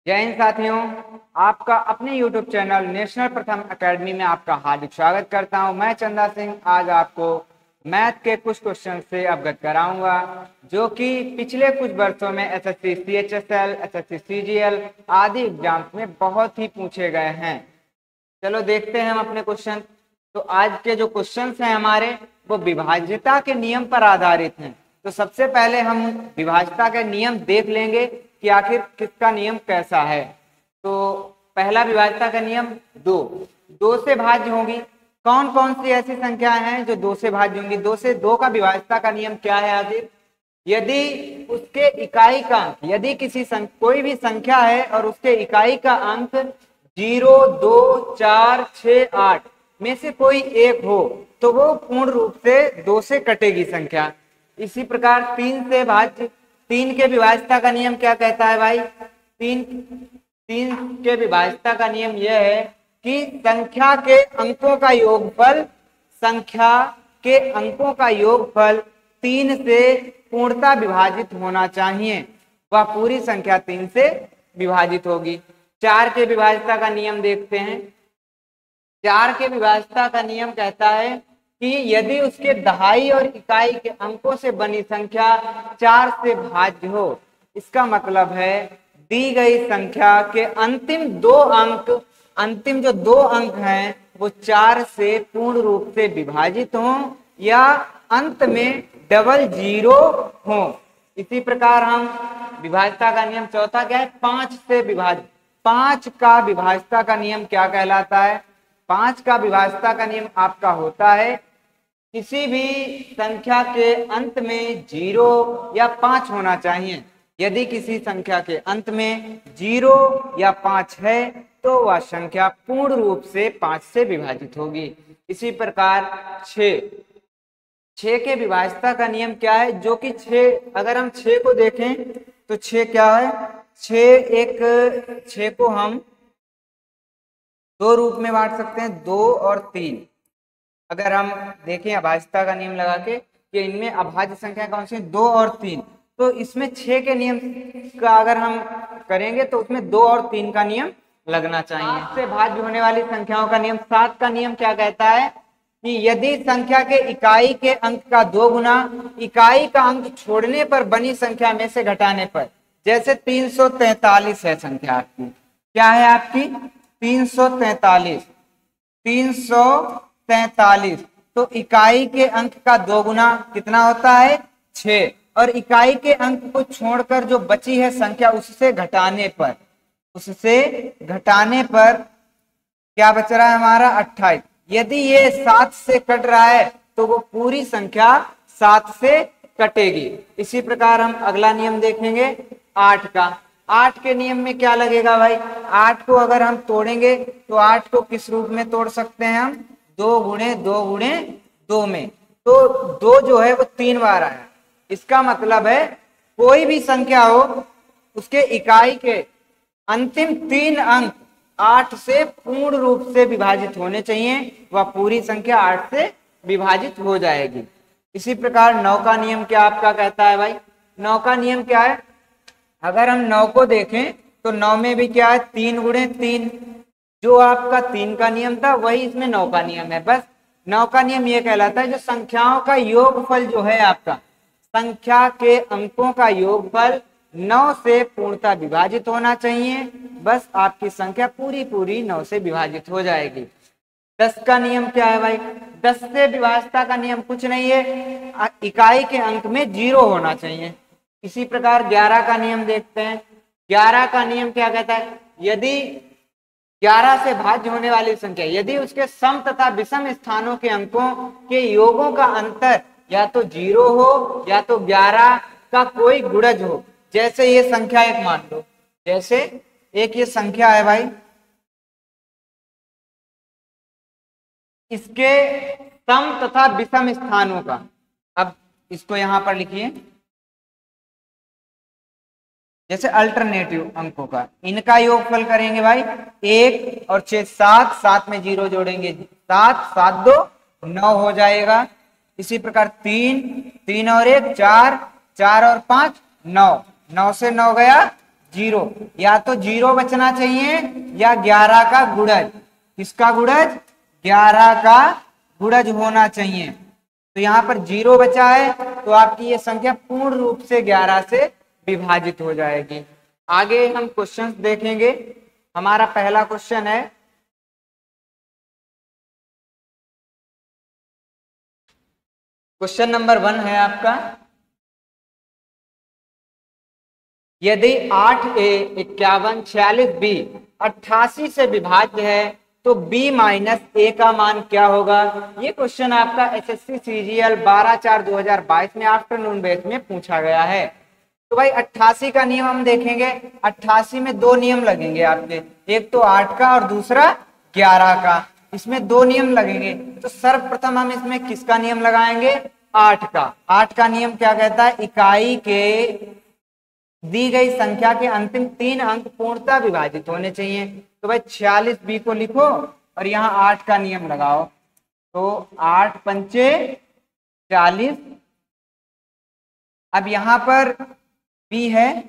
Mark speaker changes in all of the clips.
Speaker 1: जय हिंद साथियों। आपका अपने YouTube चैनल नेशनल प्रथम एकेडमी में आपका हार्दिक स्वागत करता हूं। मैं चंदा सिंह आज आपको मैथ के कुछ क्वेश्चन से अवगत कराऊंगा जो कि पिछले कुछ वर्षों में एसएससी CHSL, एसएससी CGL आदि एग्जाम्स में बहुत ही पूछे गए हैं। चलो देखते हैं हम अपने क्वेश्चन। तो आज के जो क्वेश्चंस हैं हमारे वो विभाज्यता के नियम पर आधारित हैं। तो सबसे पहले हम विभाज्यता के नियम देख लेंगे कि आखिर किसका नियम कैसा है। तो पहला विभाज्यता का नियम दो से भाज्य होगी। कौन कौन सी ऐसी संख्याएं हैं जो दो से भाज्य होंगी? दो से दो का विभाज्यता का नियम क्या है आखिर? यदि उसके इकाई का अंक, यदि कोई भी संख्या है और उसके इकाई का अंक 0, 2, 4, 6, 8 में से कोई एक हो तो वो पूर्ण रूप से दो से कटेगी संख्या। इसी प्रकार तीन से भाज्य, तीन के विभाज्यता का नियम क्या कहता है भाई? तीन के विभाज्यता का नियम यह है कि संख्या के अंकों का योगफल 3 से पूर्णतः विभाजित होना चाहिए। वह पूरी संख्या 3 से विभाजित होगी। 4 के विभाज्यता का नियम देखते हैं। 4 के विभाज्यता का नियम कहता है कि यदि उसके दहाई और इकाई के अंकों से बनी संख्या 4 से भाज्य हो, इसका मतलब है दी गई संख्या के अंतिम जो दो अंक हैं वो 4 से पूर्ण रूप से विभाजित हों या अंत में डबल जीरो हो। इसी प्रकार हम विभाज्यता का नियम चौथा क्या है? 5 से विभाजित। 5 का विभाज्यता का नियम क्या कहलाता है? 5 का विभाज्यता का नियम आपका होता है किसी भी संख्या के अंत में 0 या 5 होना चाहिए। यदि किसी संख्या के अंत में 0 या 5 है तो वह संख्या पूर्ण रूप से 5 से विभाजित होगी। इसी प्रकार 6 के विभाज्यता का नियम क्या है? जो कि 6, अगर हम 6 को देखें तो 6 क्या है? 6 को हम दो रूप में बांट सकते हैं, 2 और 3। अगर हम देखें अभाज्यता का नियम लगा के कि इनमें अभाज्य संख्या कौन सी? 2 और 3। तो इसमें 6 के नियम का अगर हम करेंगे तो उसमें 2 और 3 का नियम लगना चाहिए। 7 से भाज्य होने वाली संख्याओं का नियम, 7 का नियम क्या कहता है कि यदि संख्या के इकाई के अंक का 2 गुना इकाई का अंक छोड़ने पर बनी संख्या में से घटाने पर, जैसे 343 है संख्या आपकी, क्या है आपकी? 343। तो इकाई के अंक का 2 गुना कितना होता है? 6। और इकाई के अंक को छोड़कर जो बची है संख्या उससे घटाने पर क्या बच रहा है हमारा? 28। यदि ये 7 से कट रहा है तो वो पूरी संख्या 7 से कटेगी। इसी प्रकार हम अगला नियम देखेंगे 8 का। 8 के नियम में क्या लगेगा भाई? 8 को अगर हम तोड़ेंगे तो 8 को किस रूप में तोड़ सकते हैं हम? 2 गुणे 2 गुणे 2 में। तो 2 जो है वो 3 बार आया। इसका मतलब है कोई भी संख्या हो उसके इकाई के अंतिम 3 अंक 8 से पूर्ण रूप से विभाजित होने चाहिए, वह पूरी संख्या 8 से विभाजित हो जाएगी। इसी प्रकार 9 का नियम क्या आपका कहता है भाई? 9 का नियम क्या है? अगर हम 9 को देखें तो 9 में भी क्या है? 3 गुणे 3। जो आपका 3 का नियम था वही इसमें 9 का नियम है। बस 9 का नियम यह कहलाता है जो संख्याओं का योगफल जो है आपका, संख्या के अंकों का योगफल 9 से पूर्णतः विभाजित होना चाहिए। बस आपकी संख्या पूरी 9 से विभाजित हो जाएगी। 10 का नियम क्या है भाई? 10 से विभाज्यता का नियम कुछ नहीं है, इकाई के अंक में 0 होना चाहिए। इसी प्रकार 11 का नियम देखते हैं। 11 का नियम क्या कहता है? यदि 11 से भाज्य होने वाली संख्या, यदि उसके सम तथा विषम स्थानों के अंकों के योगों का अंतर या तो 0 हो या तो 11 का कोई गुणज हो। जैसे ये संख्या एक मान लो, जैसे एक ये संख्या है भाई, इसके सम तथा विषम स्थानों का, अब इसको यहां पर लिखिए, जैसे अल्टरनेटिव अंकों का, इनका योगफल करेंगे भाई 1 और 6 7, 7 में 0 जोड़ेंगे 7, 7 2 9 हो जाएगा। इसी प्रकार 3 और 1 4, 4 और 5 9, 9 से 9 गया जीरो, या तो जीरो बचना चाहिए या 11 का गुणज। किसका गुणज? 11 का गुणज होना चाहिए। तो यहाँ पर जीरो बचा है तो आपकी ये संख्या पूर्ण रूप से 11 से विभाजित हो जाएगी। आगे हम क्वेश्चंस देखेंगे। हमारा पहला क्वेश्चन है, क्वेश्चन नंबर 1 है आपका, यदि 8a 51 46b 88 से विभाज्य है तो b माइनस a का मान क्या होगा? ये क्वेश्चन आपका एसएससी सीजीएल 12/4/2022 में आफ्टरनून बैच में पूछा गया है। तो भाई 88 का नियम हम देखेंगे। 88 में दो नियम लगेंगे आपके, एक तो 8 का और दूसरा 11 का। इसमें दो नियम लगेंगे। तो सर्वप्रथम हम इसमें किसका नियम लगाएंगे? 8 का। 8 का नियम क्या कहता है? इकाई के दी गई संख्या के अंतिम 3 अंक पूर्णतः विभाजित होने चाहिए। तो भाई 46b को लिखो और यहाँ 8 का नियम लगाओ। तो 8 पंचे 40। अब यहाँ पर b है,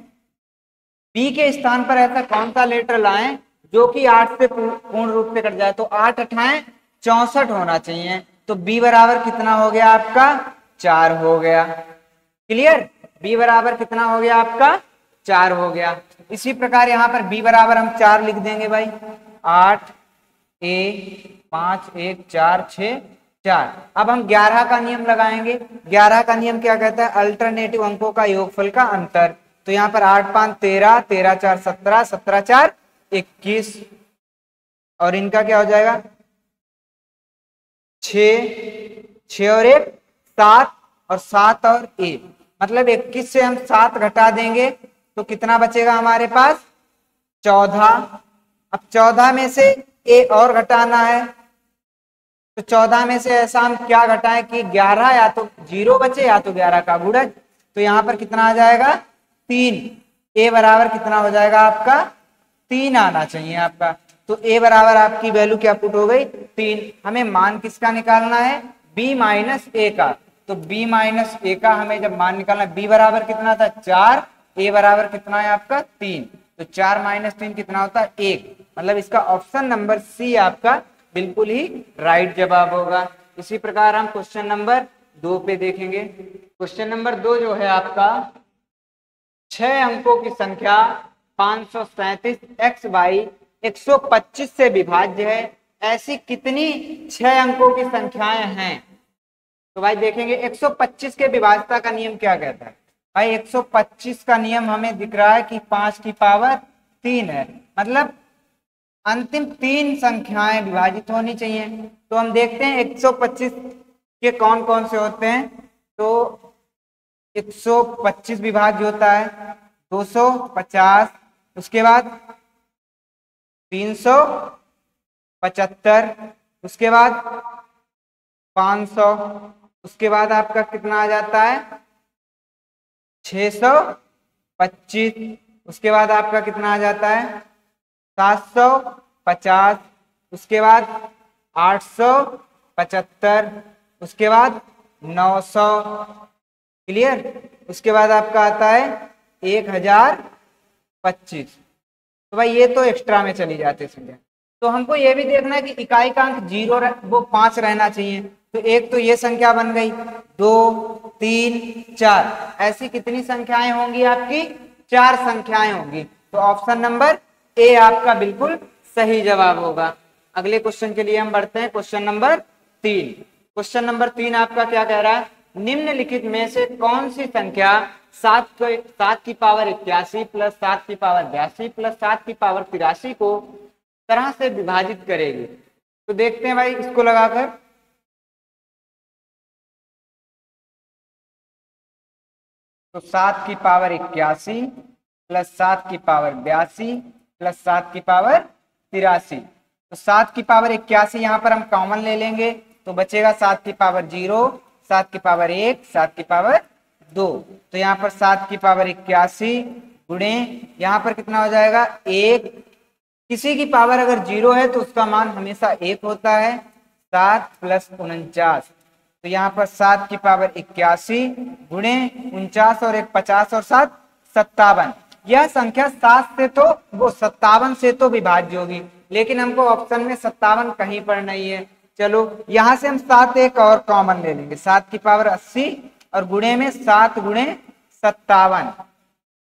Speaker 1: b के स्थान पर ऐसा कौन सा लेटर लाएं जो कि 8 से पूर्ण रूप से कट जाए? तो 8 अठाएं 64 होना चाहिए। तो b बराबर कितना हो गया आपका? 4 हो गया। क्लियर? b बराबर कितना हो गया आपका? 4 हो गया। इसी प्रकार यहाँ पर b बराबर हम 4 लिख देंगे भाई। 8 a 5 1 4 6 4। अब हम 11 का नियम लगाएंगे। 11 का नियम क्या कहता है? अल्टरनेटिव अंकों का योगफल का अंतर। तो यहाँ पर 8 5 13 13 4 17 17 4 21 और इनका क्या हो जाएगा? 6 और 1 7 और 7 और 1, मतलब 21 से हम 7 घटा देंगे तो कितना बचेगा हमारे पास? 14। अब 14 में से a और घटाना है। तो 14 में से ऐसा हम क्या घटाएं कि 11 या तो 0 बचे या तो 11 का गुणज। तो यहाँ पर कितना आ जाएगा? 3। a बराबर कितना हो जाएगा आपका? 3 आना चाहिए आपका। तो a बराबर आपकी वैल्यू क्या पुट हो गई? 3। हमें मान किसका निकालना है? b माइनस a का। तो b माइनस a का हमें जब मान निकालना है, b बराबर कितना था? 4, a बराबर कितना है आपका? 3। तो 4 माइनस 3 कितना होता है? 1। मतलब इसका ऑप्शन नंबर सी आपका बिल्कुल ही राइट जवाब होगा। इसी प्रकार हम क्वेश्चन नंबर 2 पे देखेंगे। क्वेश्चन नंबर 2 जो है आपका, 6 अंकों की संख्या 537 x बाई 125 से विभाज्य है, ऐसी कितनी 6 अंकों की संख्याएं हैं? तो भाई देखेंगे 125 के विभाज्यता का नियम क्या कहता है? भाई 125 का नियम हमें दिख रहा है कि 5 की पावर 3 है, मतलब अंतिम 3 संख्याएं विभाजित होनी चाहिए। तो हम देखते हैं 125 के कौन कौन से होते हैं। तो 125 विभाज्य होता है 250, उसके बाद 375, उसके बाद 500, उसके बाद आपका कितना आ जाता है? 625, उसके बाद आपका कितना आ जाता है? 750, उसके बाद 875, उसके बाद 900। क्लियर? उसके बाद आपका आता है 1025। तो भाई ये तो एक्स्ट्रा में चली जाती है संख्या। तो हमको ये भी देखना है कि इकाई का अंक 0 वो 5 रहना चाहिए। तो एक तो ये संख्या बन गई, 2 3 4, ऐसी कितनी संख्याएं होंगी आपकी? 4 संख्याएं होंगी। तो ऑप्शन नंबर ए आपका बिल्कुल सही जवाब होगा। अगले क्वेश्चन के लिए हम बढ़ते हैं। Question number 3। क्वेश्चन नंबर 3 आपका क्या कह रहा है? निम्नलिखित में से कौन सी संख्या 7 की पावर 81 प्लस 7 की पावर 82 प्लस 7 की पावर 83 को तरह से विभाजित करेगी? तो देखते हैं भाई इसको लगाकर। तो 7 की पावर 81 प्लस 7 की पावर 82 प्लस 7 की पावर 83। तो 7 की पावर 81 यहाँ पर हम कॉमन ले लेंगे तो बचेगा 7 की पावर 0, 7 की पावर 1, 7 की पावर 2। तो यहाँ पर 7 की पावर 81 गुणे यहाँ पर कितना हो जाएगा? 1। किसी की पावर अगर 0 है तो उसका मान हमेशा 1 होता है। 7 प्लस 49, तो यहाँ पर 7 की पावर 81 गुणे 49 और 1 50 और 7 57। यह संख्या 7 से तो वो 57 से तो विभाज्य होगी, लेकिन हमको ऑप्शन में 57 कहीं पर नहीं है। चलो यहां से हम 7 एक और कॉमन ले लेंगे, 7 की पावर 80 और गुणे में 7 गुणे 57।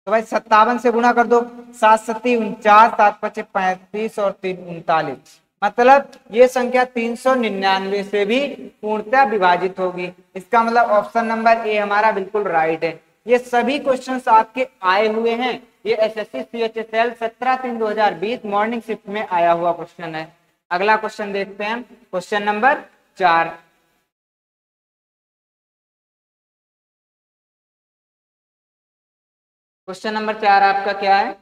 Speaker 1: तो भाई 57 से गुणा कर दो, 7 सत्ती 49, 7 पचे 35 और 3 39, मतलब ये संख्या 399 से भी पूर्णतः विभाजित होगी। इसका मतलब ऑप्शन नंबर ए हमारा बिल्कुल राइट है। ये सभी क्वेश्चंस आपके आए हुए हैं, ये एसएससी सीएचएसएल 17/3/2020 मॉर्निंग शिफ्ट में आया हुआ क्वेश्चन है। अगला क्वेश्चन देखते हैं, क्वेश्चन नंबर 4। क्वेश्चन नंबर 4 आपका क्या है,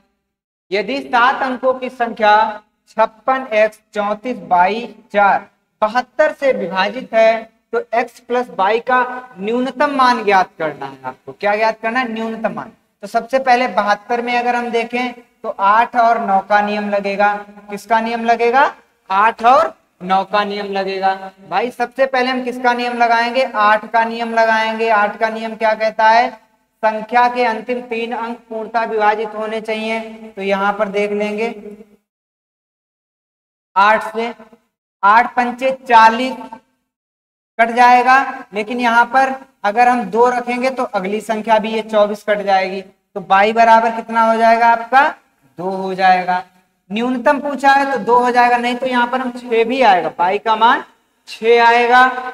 Speaker 1: यदि 7 अंकों की संख्या 56x 34 बाई 4 72 से विभाजित है तो x प्लस बाई का न्यूनतम मान ज्ञात करना है। आपको क्या ज्ञात करना है? न्यूनतम मान। तो सबसे पहले 72 में अगर हम देखें तो 8 और 9 का नियम लगेगा। किसका नियम लगेगा? 8 और 9 का नियम लगेगा। भाई सबसे पहले हम किसका नियम लगाएंगे? 8 का नियम लगाएंगे। 8 का नियम क्या कहता है? संख्या के अंतिम 3 अंक पूर्णतः विभाजित होने चाहिए। तो यहां पर देख लेंगे 8 से 8 पंचे 40 कट जाएगा, लेकिन यहाँ पर अगर हम 2 रखेंगे तो अगली संख्या भी ये 24 कट जाएगी। तो बाई बराबर कितना हो जाएगा आपका? 2 हो जाएगा। न्यूनतम पूछा है तो 2 हो जाएगा, नहीं तो यहाँ पर हम 6 भी आएगा, बाई का मान 6 आएगा।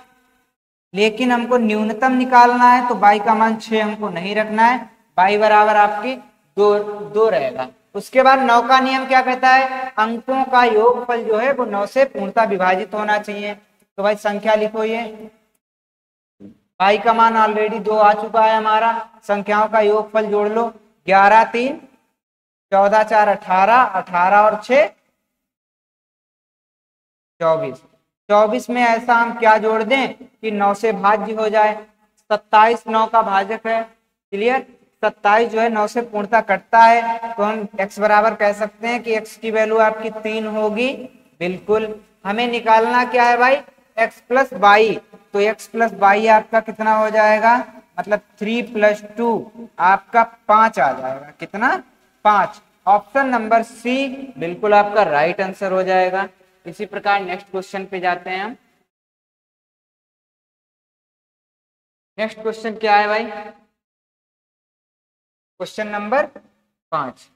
Speaker 1: लेकिन हमको न्यूनतम निकालना है तो बाई का मान 6 हमको नहीं रखना है, बाई बराबर आपकी 2 रहेगा। उसके बाद 9 का नियम क्या कहता है? अंकों का योगफल जो है वो 9 से पूर्णतः विभाजित होना चाहिए। तो भाई संख्या लिखो, ये बाई का मान ऑलरेडी 2 आ चुका है हमारा। संख्याओं का योगफल जोड़ लो, 11 3 14 4 18, 18 और 6 24। 24 में ऐसा हम क्या जोड़ दें कि 9 से भाज्य हो जाए। 27 9 का भाजक है, क्लियर। 27 जो है 9 से पूर्णतः कटता है, तो हम x बराबर कह सकते हैं कि x की वैल्यू आपकी 3 होगी। बिल्कुल। हमें निकालना क्या है भाई? x plus by. तो x प्लस बाई आपका कितना हो जाएगा? मतलब 3 + 2 आपका 5 आ जाएगा। कितना? 5। ऑप्शन नंबर सी बिल्कुल आपका राइट आंसर हो जाएगा। इसी प्रकार नेक्स्ट क्वेश्चन पे जाते हैं हम। नेक्स्ट क्वेश्चन क्या है भाई? Question number 5।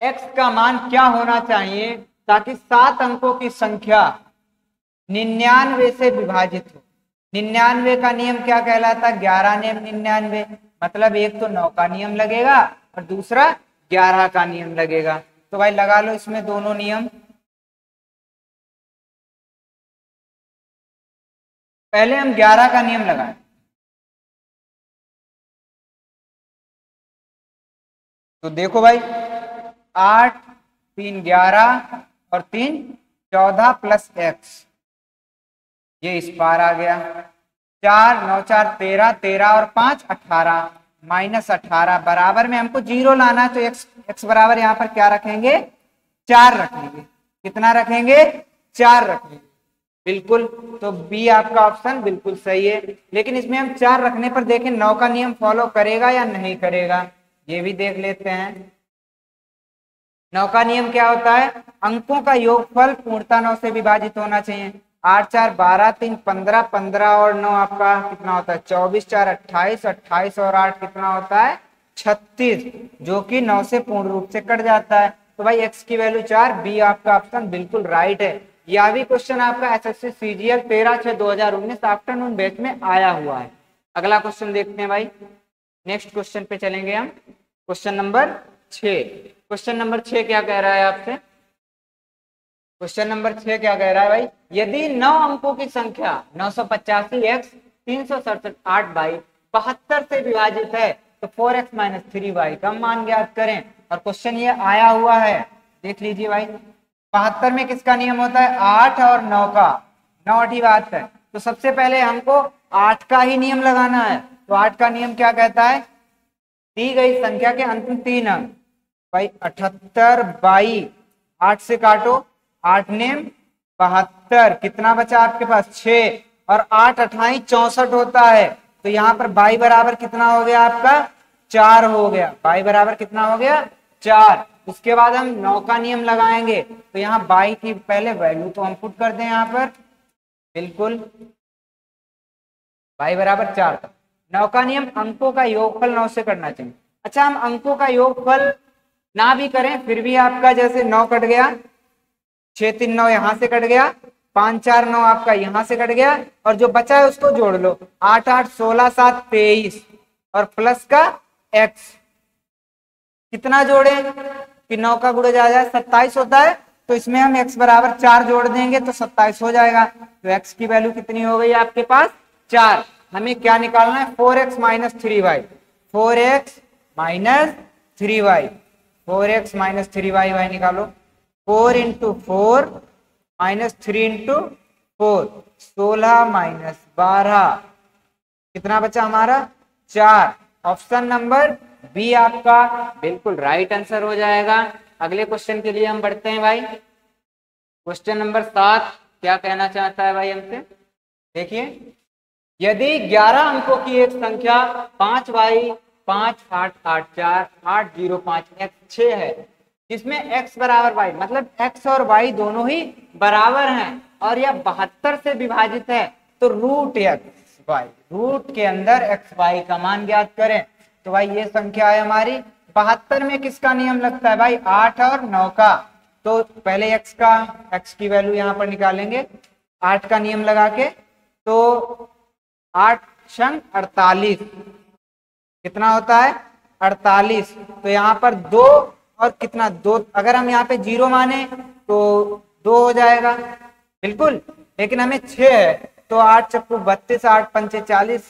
Speaker 1: x का मान क्या होना चाहिए ताकि 7 अंकों की संख्या 99 से विभाजित हो? 99 का नियम क्या कहलाता है? 11 नियम 99। मतलब एक तो 9 का नियम लगेगा और दूसरा 11 का नियम लगेगा। तो भाई लगा लो इसमें दोनों नियम। पहले हम 11 का नियम लगाएं। तो देखो भाई 8 3 11 और 3 14 प्लस x, ये इस पार आ गया। 4 9 4 13, 13 और 5 18 माइनस 18 बराबर में हमको 0 लाना है। तो x बराबर यहाँ पर क्या रखेंगे? 4 रखेंगे। कितना रखेंगे? 4 रखेंगे। बिल्कुल। तो बी आपका ऑप्शन बिल्कुल सही है। लेकिन इसमें हम 4 रखने पर देखें 9 का नियम फॉलो करेगा या नहीं करेगा, ये भी देख लेते हैं। 9 का नियम क्या होता है? अंकों का योगफल पूर्णतः 9 से विभाजित होना चाहिए। 8 4 12 3 15, 15 और 9 आपका कितना होता है? 24 4 28, 28 और 8 कितना होता है? 36, जो कि 9 से पूर्ण रूप से कट जाता है। तो भाई x की वैल्यू 4, बी आपका ऑप्शन बिल्कुल राइट है। यह भी क्वेश्चन आपका एसएससी सीजीएल 13/6/2019 आफ्टरनून बैच में आया हुआ है। अगला क्वेश्चन देखते हैं भाई। नेक्स्ट क्वेश्चन पे चलेंगे हम। Question number 6। क्वेश्चन नंबर 6 क्या कह रहा है आपसे? क्वेश्चन नंबर 6 क्या कह रहा है भाई? यदि 9 अंकों की संख्या 985x 367 8 बाई 72 से विभाजित है तो 4x - 3y का मान ज्ञात करें। और क्वेश्चन ये आया हुआ है, देख लीजिए भाई। 72 में किसका नियम होता है? 8 और 9 का। 9 8 बात है, तो सबसे पहले हमको 8 का ही नियम लगाना है। तो 8 का नियम क्या कहता है? दी गई संख्या के अंतिम 3 अंक भाई 78 बाई 8 से काटो, 8 नेम 72, कितना बचा आपके पास? 6 और 8 अठाई 64 होता है। तो यहाँ पर y बराबर कितना हो गया आपका 4 हो गया। y बराबर कितना हो गया 4। उसके बाद हम 9 का नियम लगाएंगे। तो यहाँ y की पहले वैल्यू तो हम पुट कर दें यहाँ पर, बिल्कुल y बराबर 4 था। 9 का नियम अंकों का योगफल 9 से करना चाहिए। अच्छा, हम अंकों का योगफल ना भी करें फिर भी आपका जैसे 9 कट गया, 6 3 9 यहां से कट गया, 5 4 9 आपका यहां से कट गया, और जो बचा है उसको जोड़ लो। 8 8 16 7 23 और प्लस का x, कितना जोड़े कि 9 का गुणा जा जाए 27 होता है। तो इसमें हम x बराबर 4 जोड़ देंगे तो 27 हो जाएगा। तो x की वैल्यू कितनी हो गई आपके पास 4। हमें क्या निकालना है 4x minus 3y, 4x minus 3y, 4x minus 3y, y निकालो। 4 इंटू 4 माइनस 3 इंटू 4, 16 माइनस 12, कितना बचा हमारा 4। ऑप्शन नंबर बी आपका बिल्कुल राइट आंसर हो जाएगा। अगले क्वेश्चन के लिए हम बढ़ते हैं भाई। क्वेश्चन नंबर 7 क्या कहना चाहता है भाई हमसे, देखिए, यदि 11 अंकों की एक संख्या 5y 5 8 8 4 8 0 5 x 6 है, जिसमें x बराबर y, मतलब x और y दोनों ही बराबर हैं और यह 72 से विभाजित है, तो रूट एक्स वाई, रूट के अंदर एक्स वाई का मान ज्ञात करें। तो भाई ये संख्या है हमारी। 72 में किसका नियम लगता है भाई 8 और 9 का। तो पहले x की वैल्यू यहाँ पर निकालेंगे 8 का नियम लगा के। तो 8 क्षण 48, कितना होता है 48। तो यहाँ पर 2 और कितना 2, अगर हम यहाँ पे 0 माने तो 2 हो जाएगा बिल्कुल, लेकिन हमें 6 है तो 8 चक्कू 32, 8 पंचे 40,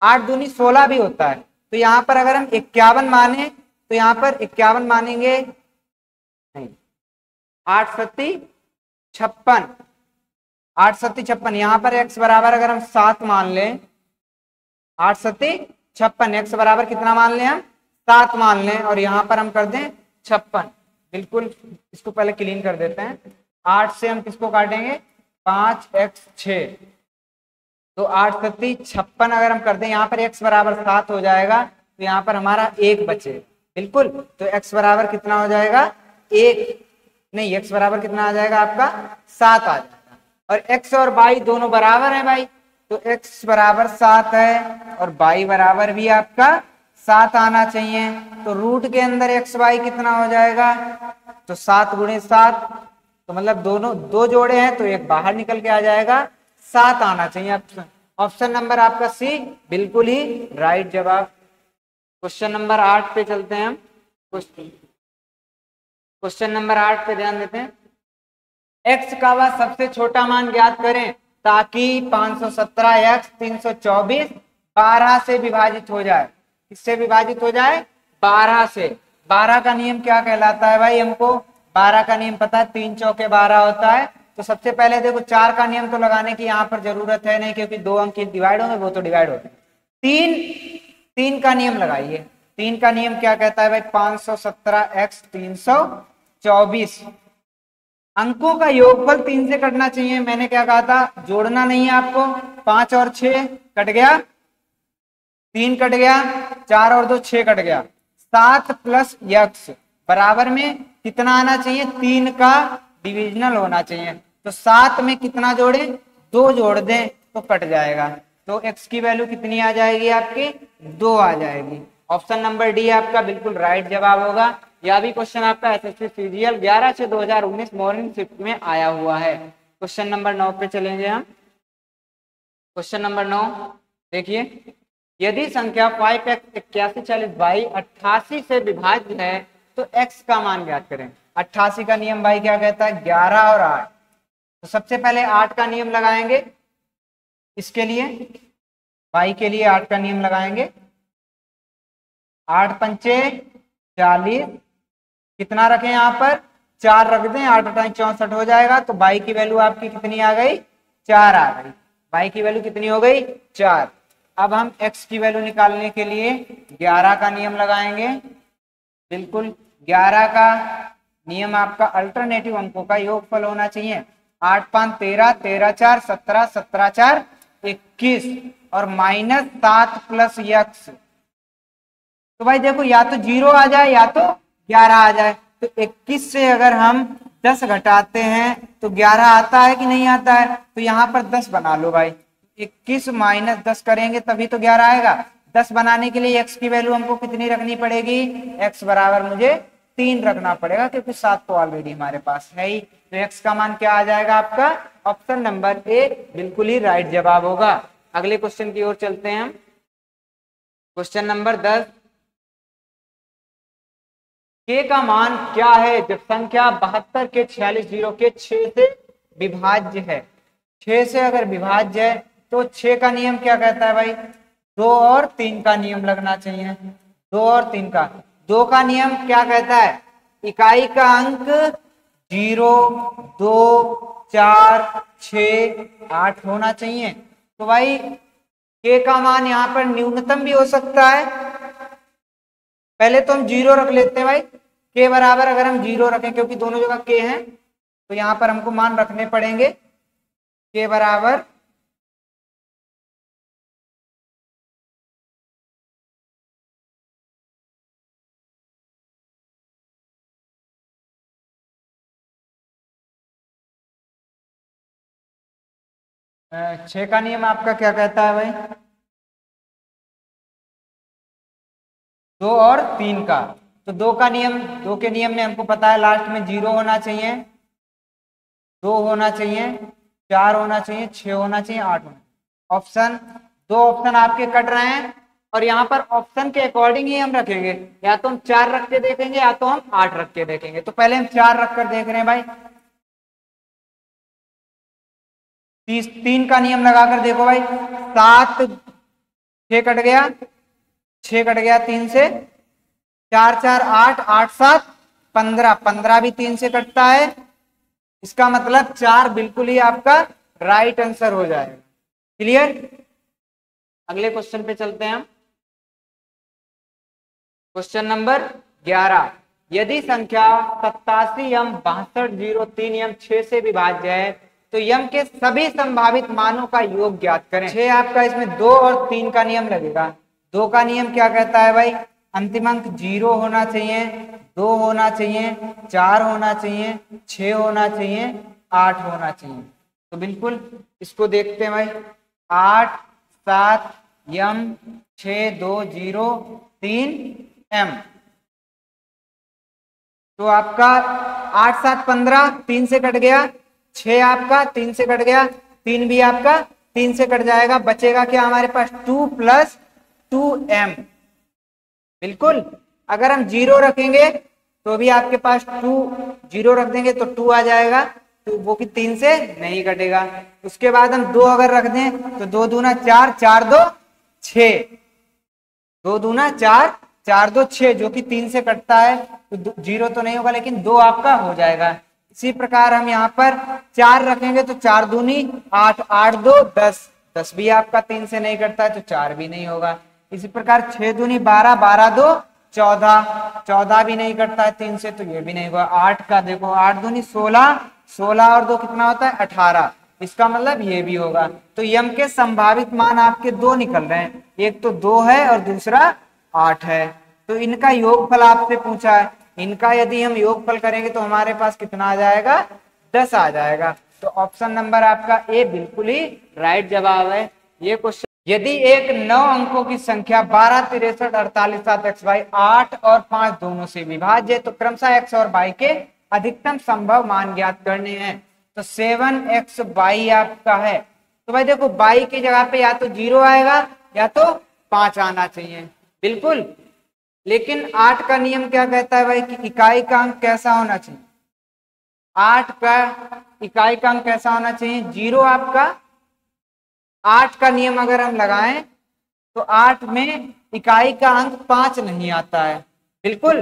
Speaker 1: 8 दूनी 16 भी होता है। तो यहाँ पर अगर हम 51 माने तो यहाँ पर 51 मानेंगे नहीं, 8 सत्ती 56, 8 सत्ती 56। यहाँ पर x बराबर अगर हम 7 मान लें, 8 सत्ती 56, x बराबर कितना मान लें हम 7 मान लें, और यहाँ पर हम कर दें 56। बिल्कुल इसको पहले क्लीन कर देते हैं। 8 से हम किसको काटेंगे 5x 6, तो 8 सत्ती 56 अगर हम कर दें, यहाँ पर x बराबर 7 हो जाएगा, तो यहाँ पर हमारा 1 बचे बिल्कुल। तो x बराबर कितना हो जाएगा 1 नहीं, x बराबर कितना आ जाएगा आपका 7 आ जाएगा। और x और y दोनों बराबर है भाई, तो x बराबर 7 है और y बराबर भी आपका 7 आना चाहिए। तो रूट के अंदर x y कितना हो जाएगा, तो 7 गुणे 7, तो मतलब दोनों 2 जोड़े हैं तो एक बाहर निकल के आ जाएगा, 7 आना चाहिए। ऑप्शन नंबर आपका सी बिल्कुल ही राइट जवाब। क्वेश्चन नंबर 8 पे चलते हैं हम। क्वेश्चन नंबर 8 पे ध्यान देते हैं। x का वह सबसे छोटा मान ज्ञात करें ताकि 517x 324 12 से विभाजित हो जाए। किससे विभाजित हो जाए 12 से। 12 का नियम क्या कहलाता है भाई, हमको 12 का नियम पता है, 3 चौके 12 होता है। तो सबसे पहले देखो 4 का नियम तो लगाने की यहाँ पर जरूरत है नहीं, क्योंकि 2 अंक डिवाइड होंगे, वो तो डिवाइड होते हैं। 3 का नियम लगाइए। 3 का नियम क्या कहता है भाई 517x 324, अंकों का योगफल 3 से कटना चाहिए। मैंने क्या कहा था, जोड़ना नहीं है आपको। 5 और 6 कट गया, 3 कट गया, 4 और 2 6 कट गया, 7 प्लस x बराबर में कितना आना चाहिए 3 का डिविजनल होना चाहिए। तो 7 में कितना जोड़े 2 जोड़ दें तो कट जाएगा। तो x की वैल्यू कितनी आ जाएगी आपकी 2 आ जाएगी। ऑप्शन नंबर डी आपका बिल्कुल राइट जवाब होगा। यह भी क्वेश्चन आपका एसएससी सीजीएल 11 से 2019 मॉर्निंग शिफ्ट में आया हुआ है। क्वेश्चन नंबर 9 पे चलेंगे हम। क्वेश्चन नंबर 9 देखिए, यदि संख्या 5x 81 40 बाई 88 से विभाज्य है तो x का मान ज्ञात करें। 88 का नियम भाई क्या कहता है 11 और 8। तो सबसे पहले 8 का नियम लगाएंगे, इसके लिए y के लिए 8 का नियम लगाएंगे। 8 पंचे 40, कितना रखें यहाँ पर 4 रख दें, 8 8 64 हो जाएगा। तो y की वैल्यू आपकी कितनी आ गई 4 आ गई। y की वैल्यू कितनी हो गई 4। अब हम x की वैल्यू निकालने के लिए 11 का नियम लगाएंगे। बिल्कुल 11 का नियम आपका अल्टरनेटिव अंकों का योगफल होना चाहिए। 8 5 13, 13 4 17, 17 4 21 और -7 प्लस यक्स। तो भाई देखो या तो 0 आ जाए या तो 11 आ जाए। तो 21 से अगर हम 10 घटाते हैं तो 11 आता है कि नहीं आता है? तो यहाँ पर 10 बना लो भाई। 21 माइनस 10 करेंगे तभी तो 11 आएगा। 10 बनाने के लिए x की वैल्यू हमको कितनी रखनी पड़ेगी? x बराबर मुझे 3 रखना पड़ेगा, क्योंकि 7 तो ऑलरेडी हमारे पास है ही। तो x का मान क्या आ जाएगा आपका? ऑप्शन नंबर ए बिल्कुल ही राइट जवाब होगा। अगले क्वेश्चन की ओर चलते हैं हम। क्वेश्चन नंबर 10, k का मान क्या है जब संख्या 72 के 46 जीरो के 6 से विभाज्य है? 6 से अगर विभाज्य है तो 6 का नियम क्या कहता है भाई? 2 और 3 का नियम लगना चाहिए। 2 और 3 का, 2 का नियम क्या कहता है? इकाई का अंक 0, 2, 4, 6, 8 होना चाहिए। तो भाई k का मान यहाँ पर न्यूनतम भी हो सकता है। पहले तो हम 0 रख लेते हैं भाई। k बराबर अगर हम 0 रखें, क्योंकि दोनों जगह k है, तो यहाँ पर हमको मान रखने पड़ेंगे। k बराबर 6 का नियम आपका क्या कहता है भाई? 2 और 3 का। तो 2 का नियम, 2 के नियम में हमको पता है लास्ट में 0 होना चाहिए, 2 होना चाहिए, 4 होना चाहिए, 6 होना चाहिए, 8 होना चाहिए। ऑप्शन, 2 ऑप्शन आपके कट रहे हैं और यहाँ पर ऑप्शन के अकॉर्डिंग ही हम रखेंगे। या तो हम 4 रख के देखेंगे या तो हम 8 रख के देखेंगे। तो पहले हम 4 रख कर देख रहे हैं भाई। 3 का नियम लगाकर देखो भाई। 7, 6 कट गया, 6 कट गया 3 से, 4 4 8, 8 7 15, 15 भी 3 से कटता है। इसका मतलब 4 बिल्कुल ही आपका राइट आंसर हो जाएगा। क्लियर? अगले क्वेश्चन पे चलते हैं हम। क्वेश्चन नंबर 11, यदि संख्या 87 यम 62 0 3 यम 6 से विभाज्य है तो यम के सभी संभावित मानों का योग ज्ञात करें। 6 आपका, इसमें 2 और 3 का नियम लगेगा। 2 का नियम क्या कहता है भाई? अंतिम अंक 0 होना चाहिए, 2 होना चाहिए, 4 होना चाहिए, 6 होना चाहिए, 8 होना चाहिए। तो बिल्कुल इसको देखते हैं भाई। 8 7 यम 6 2 0 3 एम। तो आपका 8 7 15 3 से कट गया, 6 आपका 3 से कट गया, 3 भी आपका 3 से कट जाएगा। बचेगा क्या हमारे पास? 2 प्लस 2m। बिल्कुल अगर हम 0 रखेंगे तो भी आपके पास 2, 0 रख देंगे तो 2 आ जाएगा, तो वो कि 3 से नहीं कटेगा। उसके बाद हम 2 अगर रख दें तो 2 दूना 4, 4 2 6, 2 दूना 4, 4 2 6, जो कि 3 से कटता है। तो 0 तो नहीं होगा लेकिन 2 आपका हो जाएगा। इसी प्रकार हम यहाँ पर 4 रखेंगे तो 4 दूनी 8, 8 2 10, 10 भी आपका 3 से नहीं कटता है तो 4 भी नहीं होगा। इसी प्रकार 6 दूनी 12, 12 2 14, 14 भी नहीं कटता है 3 से तो ये भी नहीं होगा। 8 का देखो, 8 दूनी 16, 16 और 2 कितना होता है? 18। इसका मतलब ये भी होगा। तो यम के संभावित मान आपके 2 निकल रहे हैं, एक तो 2 है और दूसरा 8 है। तो इनका योगफल आपसे पूछा है। इनका यदि हम योगफल करेंगे तो हमारे पास कितना आ जाएगा? 10 आ जाएगा। तो ऑप्शन नंबर आपका ए बिल्कुल ही राइट जवाब है। ये क्वेश्चन, यदि एक 9 अंकों की संख्या 12 63 48 7 x y 8 और 5 दोनों से विभाज्य है तो क्रमशः x और y के अधिकतम संभव मान ज्ञात करने हैं। तो 7xy आपका है। तो भाई देखो y की जगह पे या तो 0 आएगा या तो 5 आना चाहिए। बिल्कुल, लेकिन 8 का नियम क्या कहता है भाई कि इकाई का अंक कैसा होना चाहिए? 8 का इकाई का अंक कैसा होना चाहिए? 0 आपका। 8 का नियम अगर हम लगाएं तो 8 में इकाई का अंक 5 नहीं आता है। बिल्कुल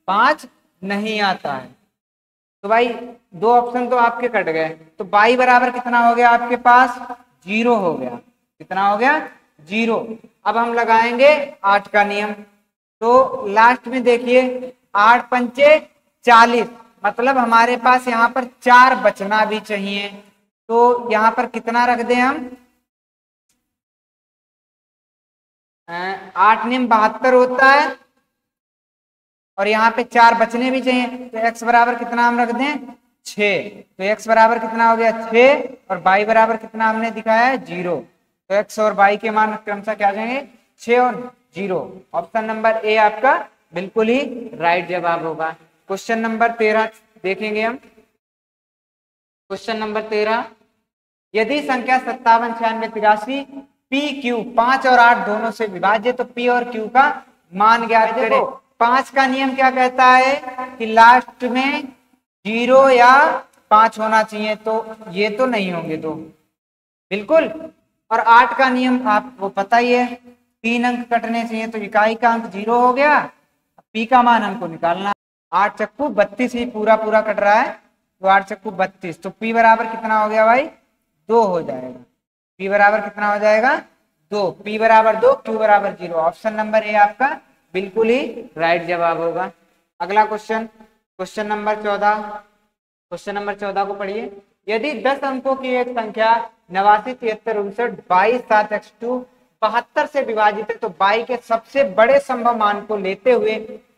Speaker 1: 5 नहीं आता है। तो भाई 2 ऑप्शन तो आपके कट गए। तो y बराबर कितना हो गया आपके पास? 0 हो गया। कितना हो गया? 0। अब हम लगाएंगे 8 का नियम। तो लास्ट में देखिए 8 पंचे 40, मतलब हमारे पास यहाँ पर 4 बचना भी चाहिए। तो यहाँ पर कितना रख दें हम? 8 नियम 72 होता है और यहाँ पे 4 बचने भी चाहिए, तो x बराबर कितना हम रख दें 6। तो x बराबर कितना हो गया 6 और y बराबर कितना हमने दिखाया है 0। तो x और y के मान क्रमशः क्या आ जाएंगे 6 और 0। ऑप्शन नंबर ए आपका बिल्कुल ही राइट जवाब होगा। क्वेश्चन नंबर 13 देखेंगे हम। क्वेश्चन नंबर 13, यदि संख्या 57, 96, 83 पी क्यू 5 और 8 दोनों से विभाज्य तो पी और क्यू का मान ज्ञात करें। 5 का नियम क्या कहता है कि लास्ट में 0 या 5 होना चाहिए, तो ये तो नहीं होंगे दो बिल्कुल। और 8 का नियम आपको पता ही है, 3 अंक कटने चाहिए, तो इकाई का अंक 0 हो गया, पी का मान हमको निकालना। 8 चक्कू 32 ही पूरा पूरा कट रहा है, तो 8 चक्कू 32, तो पी बराबर कितना हो गया भाई 2 हो जाएगा। पी बराबर कितना हो जाएगा 2, पी बराबर 2, क्यू बराबर 0। ऑप्शन नंबर ए आपका बिल्कुल ही राइट जवाब होगा। अगला question, question number 14। Question number 14 को पढ़िए। यदि 10 अंकों की एक संख्या 89, 73, 59, 22, 7, x2 72 से विभाजित है तो y के सबसे बड़े संभव मान को लेते हुए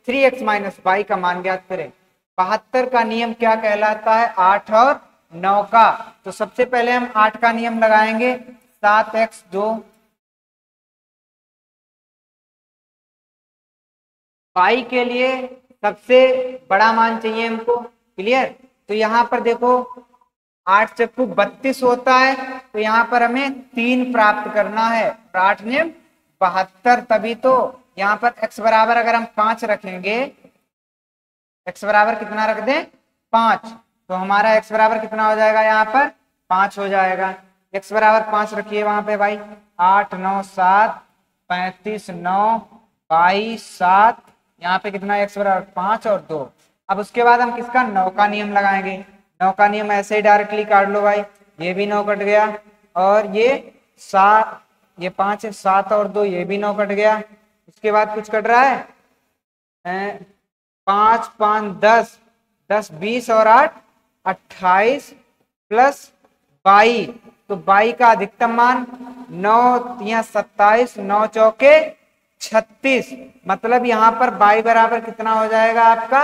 Speaker 1: 3x - y का मान ज्ञात करें। 72 का नियम क्या कहलाता है 8 और 9 का। तो सबसे पहले हम 8 का नियम लगाएंगे, 7x2 y के लिए सबसे बड़ा मान चाहिए हमको, क्लियर। तो यहाँ पर देखो 8 चक्कू 32 होता है, तो यहाँ पर हमें 3 प्राप्त करना है, 8 ने 72, तभी तो यहाँ पर x बराबर अगर हम 5 रखेंगे, x बराबर कितना रख दें 5, तो हमारा x बराबर कितना हो जाएगा यहाँ पर 5 हो जाएगा। x बराबर 5 रखिए वहां पे भाई, 8 9 7 35 9 22 7, यहाँ पे कितना x बराबर 5 और 2। अब उसके बाद हम किसका 9 का नियम लगाएंगे। 9 का नियम ऐसे ही डायरेक्टली काट लो भाई, ये भी 9 कट गया और ये 7, ये 5 है, 7 और 2 ये भी 9 कट गया। उसके बाद कुछ कट रहा है 5 5 10 10 20 और 8 28 प्लस 22, तो 22 का अधिकतम मान 9 या 27, 9 चौके 36, मतलब यहाँ पर y बराबर कितना हो जाएगा आपका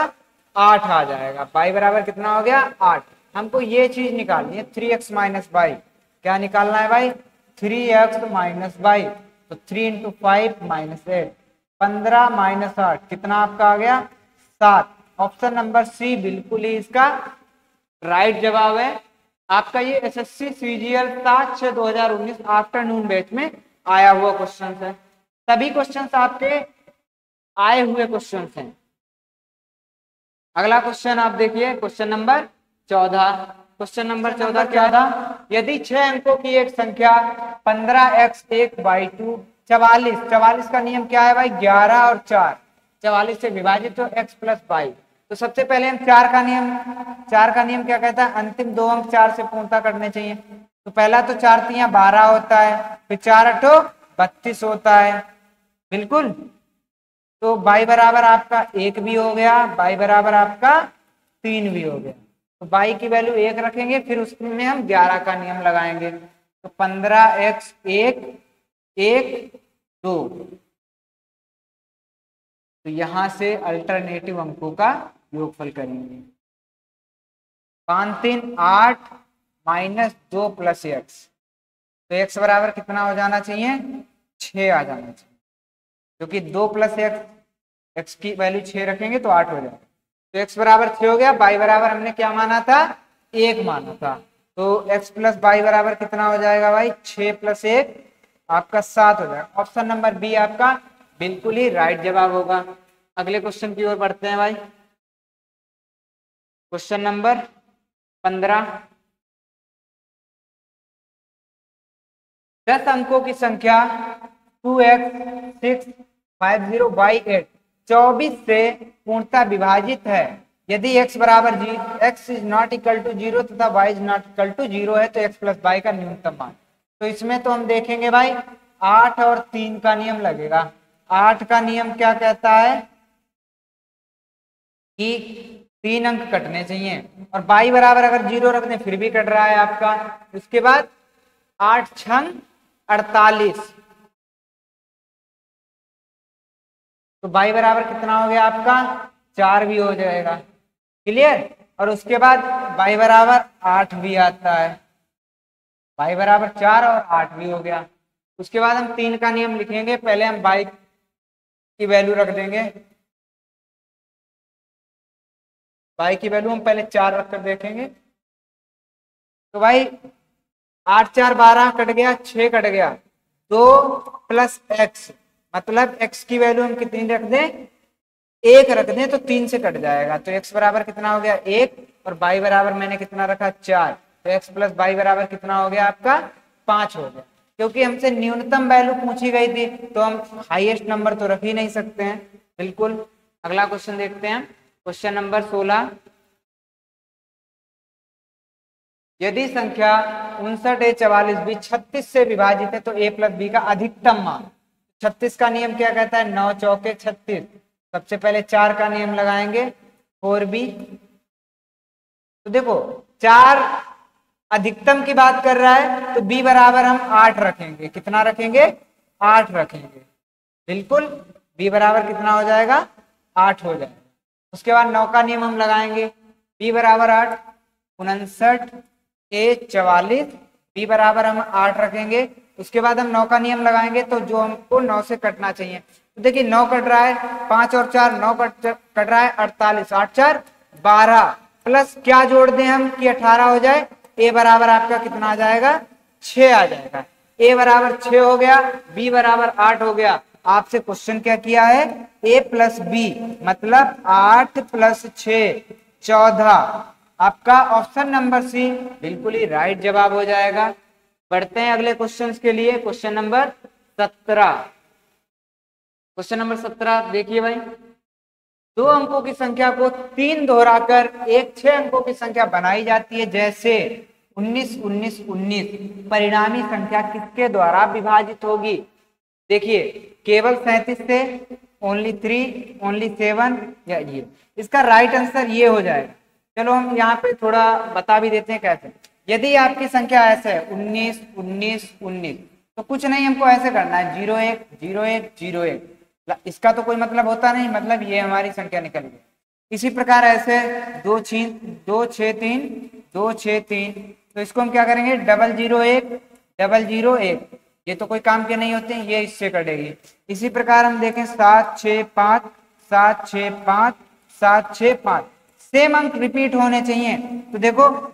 Speaker 1: 8 आ जाएगा। y बराबर कितना हो गया 8। हमको ये चीज निकालनी है 3x - y। क्या निकालना है भाई 3x - y, तो 3 × 5 - 8, 15 - 8 कितना आपका आ गया 7। ऑप्शन नंबर सी बिल्कुल ही इसका राइट जवाब है आपका। ये एसएससी सीजीएल 7/6/2019 आफ्टरनून बैच में आया हुआ क्वेश्चन है। सभी क्वेश्चंस आपके आए हुए क्वेश्चंस हैं। अगला क्वेश्चन आप देखिए, क्वेश्चन नंबर 14। क्वेश्चन नंबर 14 क्या था, यदि 6 अंकों की एक संख्या 15x1/2 44 का नियम क्या है भाई 11 और 4 44 से विभाजित तो x + y। तो सबसे पहले हम 4 का नियम क्या कहता है अंतिम 2 अंक 4 से पूर्णता करने चाहिए। तो पहला तो 4 × 3 = 12 होता है, फिर 4 × 8 = 32 होता है बिल्कुल। तो y बराबर आपका 1 भी हो गया, y बराबर आपका 3 भी हो गया। तो y की वैल्यू 1 रखेंगे, फिर उसमें हम 11 का नियम लगाएंगे। तो 15x1 1 2, तो यहां से अल्टरनेटिव अंकों का योगफल करेंगे। 5 3 8 -2 + x, तो x बराबर कितना हो जाना चाहिए 6 आ जाना चाहिए, क्योंकि 2 + x की वैल्यू 6 रखेंगे तो 8 हो जाएगा। तो x बराबर 6 हो गया, y बराबर हमने क्या माना था 1 माना था, तो x + y बराबर कितना हो जाएगा भाई 6 + 1 आपका 7 हो जाएगा। ऑप्शन नंबर बी आपका बिल्कुल ही राइट जवाब होगा। अगले क्वेश्चन की ओर बढ़ते हैं भाई। क्वेश्चन नंबर 15, 10 अंकों की संख्या 2x 6 50 y 8 24 से पूर्णतः विभाजित है। यदि x बराबर x ≠ 0 तथा y ≠ 0 है तो x + y का न्यूनतम मान। तो इसमें तो हम देखेंगे भाई 8 और 3 का नियम लगेगा। 8 का नियम क्या कहता है कि 3 अंक कटने चाहिए, और y बराबर अगर 0 रख दें फिर भी कट रहा है आपका। उसके बाद 8 × 6 = 48, तो y बराबर कितना हो गया आपका 4 भी हो जाएगा। क्लियर। और उसके बाद y बराबर 8 भी आता है, y बराबर 4 और 8 भी हो गया। उसके बाद हम 3 का नियम लिखेंगे। पहले हम y की वैल्यू रख देंगे, y की वैल्यू हम पहले 4 रखकर देखेंगे। तो भाई 8 4 12 कट गया, 6 कट गया, 2 प्लस x मतलब x की वैल्यू हम कितनी रख दें, 1 रख दें तो 3 से कट जाएगा। तो x बराबर कितना हो गया 1 और y बराबर मैंने कितना रखा 4, तो x प्लस y बराबर कितना हो गया आपका 5 हो गया। क्योंकि हमसे न्यूनतम वैल्यू पूछी गई थी तो हम हाईएस्ट नंबर तो रख ही नहीं सकते हैं। बिल्कुल। अगला क्वेश्चन देखते हैं, क्वेश्चन नंबर 16। यदि संख्या 59 a 44 b 36 से विभाजित है तो a प्लस b का अधिकतम मान। 36 का नियम क्या कहता है, 9 चौके 36। सबसे पहले 4 का नियम लगाएंगे 4b। तो देखो 4 अधिकतम की बात कर रहा है तो b बराबर हम 8 रखेंगे। कितना रखेंगे 8 रखेंगे। बिल्कुल। b बराबर कितना हो जाएगा 8 हो जाएगा। उसके बाद 9 का नियम हम लगाएंगे, b बराबर 8, 59 a 44 b बराबर हम 8 रखेंगे। उसके बाद हम 9 का नियम लगाएंगे तो जो हमको 9 से कटना चाहिए। तो देखिए 9 कट रहा है, 5 और 4 9 कट रहा है 48, 8 4 12 प्लस क्या जोड़ दें हम कि 18 हो जाए। a बराबर आपका कितना आ जाएगा 6 आ जाएगा। a बराबर 6 हो गया, b बराबर 8 हो गया। आपसे क्वेश्चन क्या किया है, a प्लस b मतलब 8 प्लस 6 14। आपका ऑप्शन नंबर सी बिल्कुल ही राइट जवाब हो जाएगा। बढ़ते हैं अगले क्वेश्चन के लिए, क्वेश्चन नंबर 17। क्वेश्चन नंबर 17 देखिए भाई, 2 अंकों की संख्या को 3 दोहराकर एक 6 अंकों की संख्या बनाई जाती है, जैसे 19 19 19। परिणामी संख्या किसके द्वारा विभाजित होगी। देखिए केवल 37 से, ओनली 3, ओनली 7 या ये। इसका राइट आंसर ये हो जाएगा। चलो हम यहाँ पे थोड़ा बता भी देते हैं कैसे। यदि आपकी संख्या ऐसे है 19 19 19 तो कुछ नहीं, हमको ऐसे करना है 0 1 0 1 0 1। इसका तो कोई मतलब होता नहीं, मतलब ये हमारी संख्या निकल गई। इसी प्रकार ऐसे 2 6 3 2 6 3, तो इसको हम क्या करेंगे 0 0 1 0 0 1। ये तो कोई काम के नहीं होते, ये इससे कटेगी। इसी प्रकार हम देखें 7 6 5 7 6 5 7 6 5। सेम अंक रिपीट होने चाहिए। तो देखो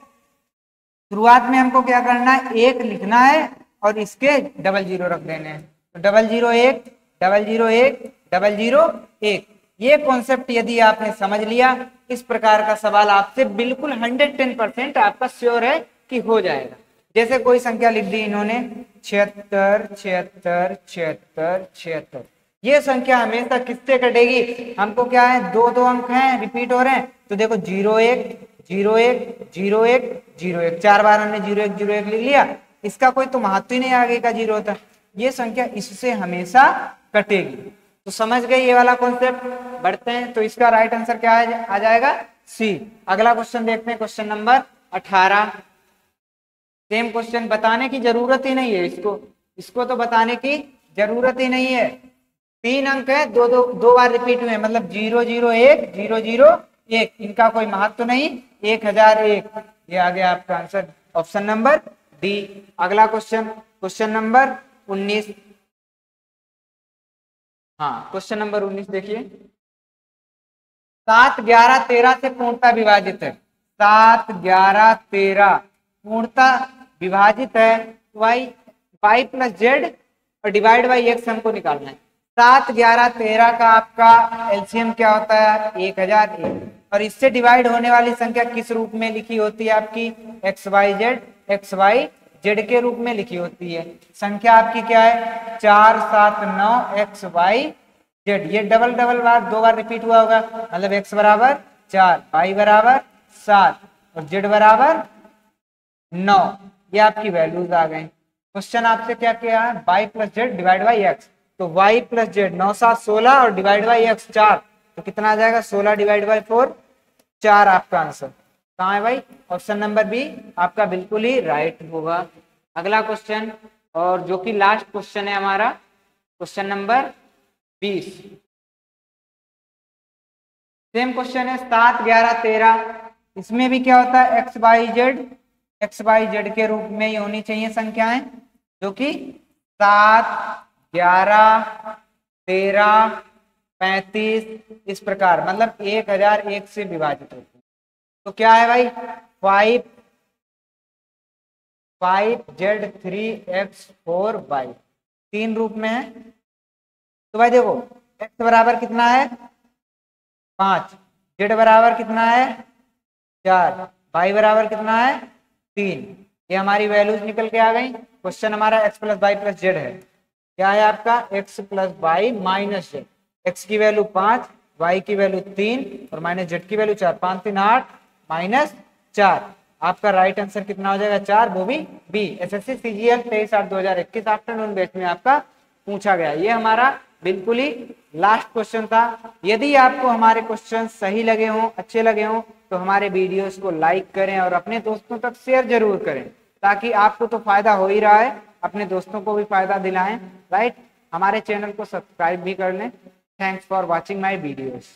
Speaker 1: शुरुआत में हमको क्या करना है, 1 लिखना है और इसके 0 0 रख देने हैं। तो 0 0 1 0 0 1 0 0 1। ये कॉन्सेप्ट यदि आपने समझ लिया, इस प्रकार का सवाल आपसे बिल्कुल 110% आपका श्योर है कि हो जाएगा। जैसे कोई संख्या लिख दी इन्होंने 76 76 76 76। ये संख्या हमेशा किससे कटेगी, हमको क्या है 2 2 अंक हैं रिपीट हो रहे हैं। तो देखो 0 1 0 1 0 1 0 1, 4 बार हमने 0 1 0 1 लिख लिया। इसका कोई तो महत्व ही नहीं आगे का 0 होता। ये संख्या इससे हमेशा कटेगी। तो समझ गए ये वाला कॉन्सेप्ट। बढ़ते हैं, तो इसका राइट आंसर क्या आ जाएगा सी। अगला क्वेश्चन देखते हैं, क्वेश्चन नंबर 18। सेम क्वेश्चन, बताने की जरूरत ही नहीं है इसको तो बताने की जरूरत ही नहीं है। 3 अंक है, दो बार रिपीट हुए, मतलब 0 0 1 0 0 1। इनका कोई महत्व नहीं, 1001। ये आ गया आपका आंसर, ऑप्शन नंबर डी। अगला क्वेश्चन, क्वेश्चन नंबर 19। हाँ क्वेश्चन नंबर 19 देखिए, 7 11 13 से पूर्णता विभाजित है। 7 11 13 पूर्णता विभाजित है। y प्लस जेड और डिवाइड बाई एक्स हमको निकालना है। 7 11 13 का आपका एलसीएम क्या होता है 1001। और इससे डिवाइड होने वाली संख्या किस रूप में लिखी होती है आपकी, XYZ के रूप में लिखी होती है। संख्या आपकी क्या है 4 7 9 XYZ। ये डबल बार 2 बार रिपीट हुआ होगा, मतलब x बराबर 4, y बराबर 7 और z बराबर 9। ये आपकी वैल्यूज आ गए। क्वेश्चन आपसे क्या किया है, y plus Z divide by x. तो y प्लस जेड 9 7 16 और डिवाइड बाई एक्स 4, तो कितना आ जाएगा 16 डिवाइड बाई 4 4। आपका आंसर कहाँ है भाई, ऑप्शन नंबर बी आपका बिल्कुल ही राइट होगा। अगला क्वेश्चन, और जो कि लास्ट क्वेश्चन है हमारा, क्वेश्चन नंबर 20। सेम क्वेश्चन है 7, 11, 13। इसमें भी क्या होता है, एक्स वाई जेड के रूप में ये होनी चाहिए संख्याएं, जो कि 7, 11, 13, 35 इस प्रकार, मतलब 1001 से विभाजित होते हैं। तो क्या है भाई, 5z3x4y 3 रूप में है। तो भाई देखो x बराबर कितना है 5, z बराबर कितना है 4, y बराबर कितना है 3। ये हमारी वैल्यूज निकल के आ गई। क्वेश्चन हमारा x plus y plus z है। क्या है आपका, x plus y minus z. x की वैल्यू 5, y की वैल्यू 3 और माइनस जेड की वैल्यू 4। 5 3 8 माइनस 4। आपका राइट आंसर कितना हो जाएगा 4, वो भी B. SSC CGL 23/8/2021 afternoon batch में आपका पूछा गया। ये हमारा बिल्कुल ही लास्ट क्वेश्चन था। यदि आपको हमारे क्वेश्चन सही लगे हों, अच्छे लगे हों, तो हमारे वीडियोस को लाइक करें और अपने दोस्तों तक शेयर जरूर करें, ताकि आपको तो फायदा हो ही रहा है, अपने दोस्तों को भी फायदा दिलाएं। राइट, हमारे चैनल को सब्सक्राइब भी कर लें। Thanks for watching my videos.